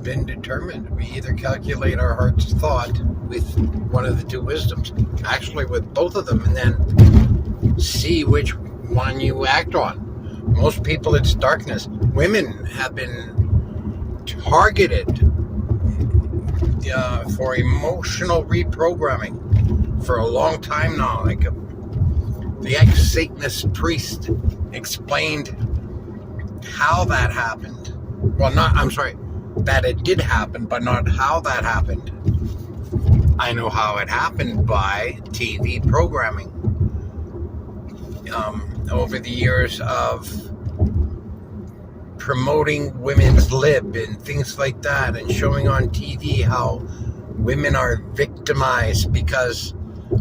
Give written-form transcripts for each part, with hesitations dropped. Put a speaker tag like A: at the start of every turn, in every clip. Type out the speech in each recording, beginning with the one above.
A: been determined. We either calculate our heart's thought with one of the two wisdoms, actually with both of them, and then see which one you act on. Most people, it's darkness. Women have been targeted for emotional reprogramming for a long time now. Like the ex-Satanist priest explained how that happened. Well, I'm sorry, that it did happen, but not how that happened. I know how it happened by TV programming. Over the years of promoting women's lib and things like that, and showing on TV how women are victimized because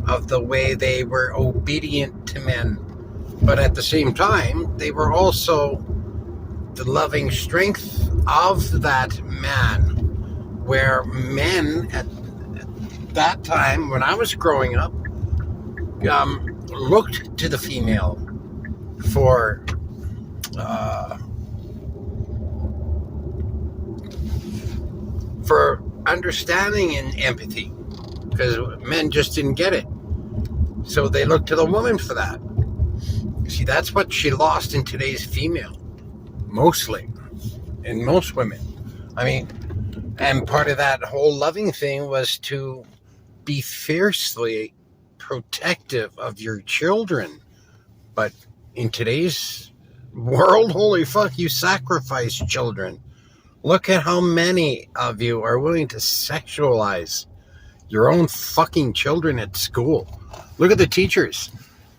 A: of the way they were obedient to men. But at the same time, they were also the loving strength of that man, where men at that time, when I was growing up, looked to the female for understanding and empathy, because men just didn't get it. So they looked to the woman for that. See, that's what she lost in today's female, mostly, in most women. I mean, and part of that whole loving thing was to be fiercely protective of your children. But in today's world, holy fuck, you sacrifice children. Look at how many of you are willing to sexualize your own fucking children at school. Look at the teachers.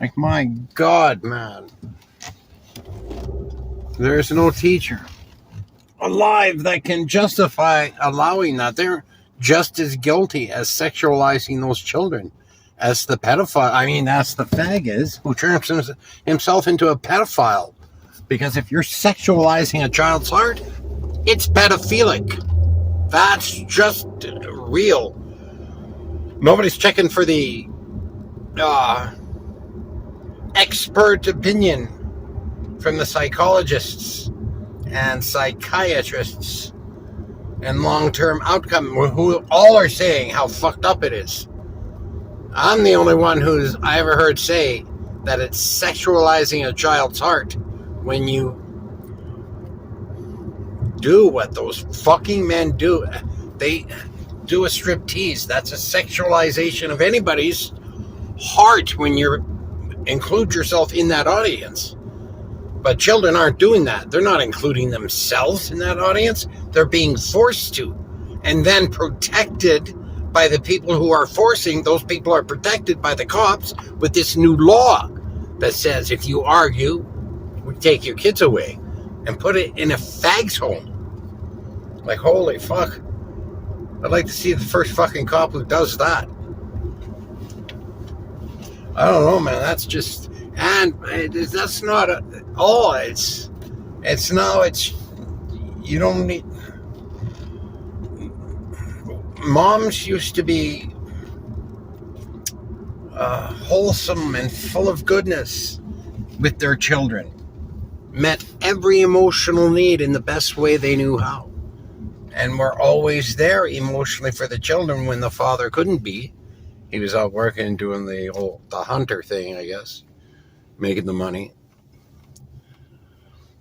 A: Like, my God, man. There's no teacher alive that can justify allowing that. They're just as guilty as sexualizing those children as the pedophile. I mean, that's the fag is, who turns himself into a pedophile. Because if you're sexualizing a child's heart, it's pedophilic. That's just real. Nobody's checking for the expert opinion from the psychologists and psychiatrists and long-term outcome, who all are saying how fucked up it is. I'm the only one I ever heard say that it's sexualizing a child's heart when you do what those fucking men do. They do a striptease. That's a sexualization of anybody's heart when you include yourself in that audience. But children aren't doing that. They're not including themselves in that audience. They're being forced to, and then protected by the people who are forcing. Those people are protected by the cops with this new law that says if you argue, we take your kids away and put it in a fag's home. Like, holy fuck. I'd like to see the first fucking cop who does that. I don't know, man. That's just... And that's not all. It's you don't need... Moms used to be wholesome and full of goodness with their children. Met every emotional need in the best way they knew how. And were always there emotionally for the children when the father couldn't be. He was out working, doing the hunter thing, I guess. Making the money.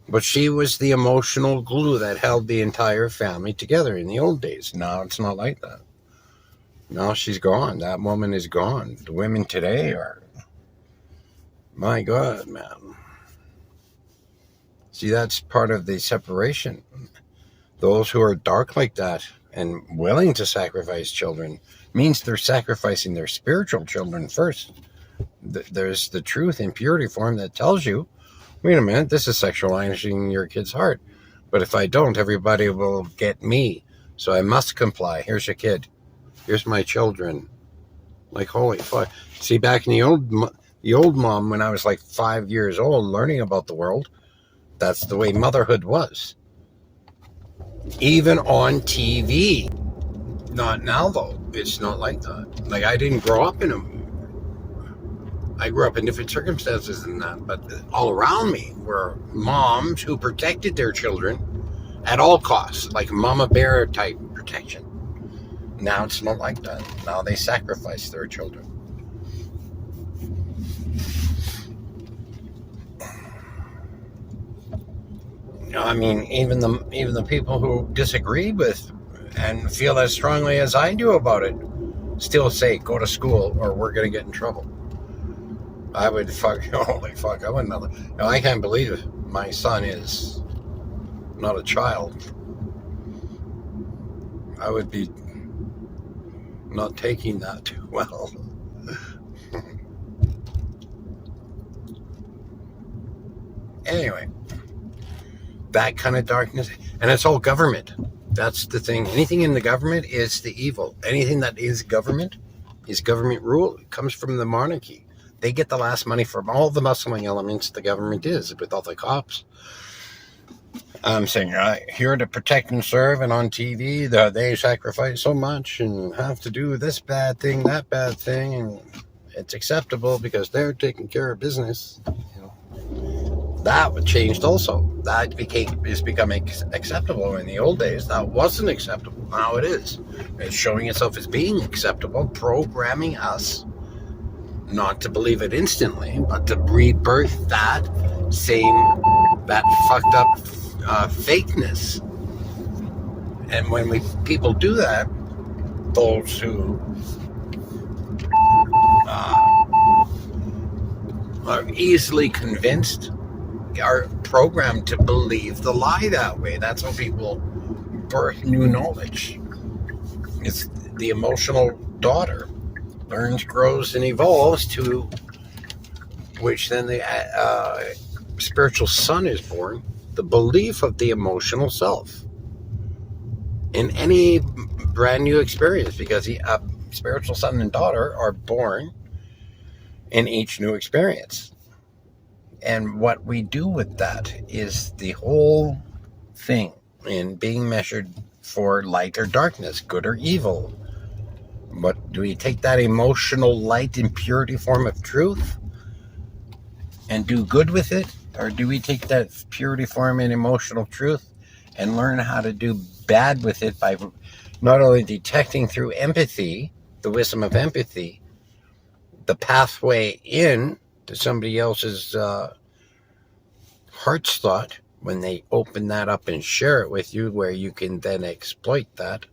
A: But she was the emotional glue that held the entire family together in the old days. Now it's not like that. Now she's gone. That woman is gone. The women today are... My God, man. See, that's part of the separation. Those who are dark like that and willing to sacrifice children means they're sacrificing their spiritual children first. There's the truth in purity form that tells you, wait a minute, this is sexualizing your kid's heart. But if I don't, everybody will get me. So I must comply. Here's your kid. Here's my children. Like, holy fuck. See, back in the old mom, when I was like 5 years old, learning about the world, that's the way motherhood was. Even on TV. Not now, though. It's not like that. Like, I didn't grow up in them. I grew up in different circumstances than that, but all around me were moms who protected their children at all costs, like mama bear type protection. Now it's not like that. Now they sacrifice their children. I mean, even the people who disagree with and feel as strongly as I do about it still say go to school or we're going to get in trouble. I would holy fuck, I wouldn't know. I can't believe my son is not a child. I would be not taking that too well. Anyway, that kind of darkness, and it's all government. That's the thing. Anything in the government is the evil. Anything that is government rule. It comes from the monarchy. They get the last money from all the muscling elements the government is, with all the cops. I'm saying, here to protect and serve, and on TV, they sacrifice so much and have to do this bad thing, that bad thing, and it's acceptable because they're taking care of business. That changed also. That is becoming acceptable. In the old days, that wasn't acceptable. Now it is. It's showing itself as being acceptable, programming us not to believe it instantly, but to rebirth that fucked up fakeness. And when people do that, those who are easily convinced are programmed to believe the lie that way. That's how people birth new knowledge. It's the emotional daughter learns, grows, and evolves, to which then the spiritual son is born, the belief of the emotional self in any brand new experience, because the spiritual son and daughter are born in each new experience. And what we do with that is the whole thing in being measured for light or darkness, good or evil. But do we take that emotional light and purity form of truth and do good with it? Or do we take that purity form and emotional truth and learn how to do bad with it by not only detecting through empathy, the wisdom of empathy, the pathway in to somebody else's heart's thought when they open that up and share it with you, where you can then exploit that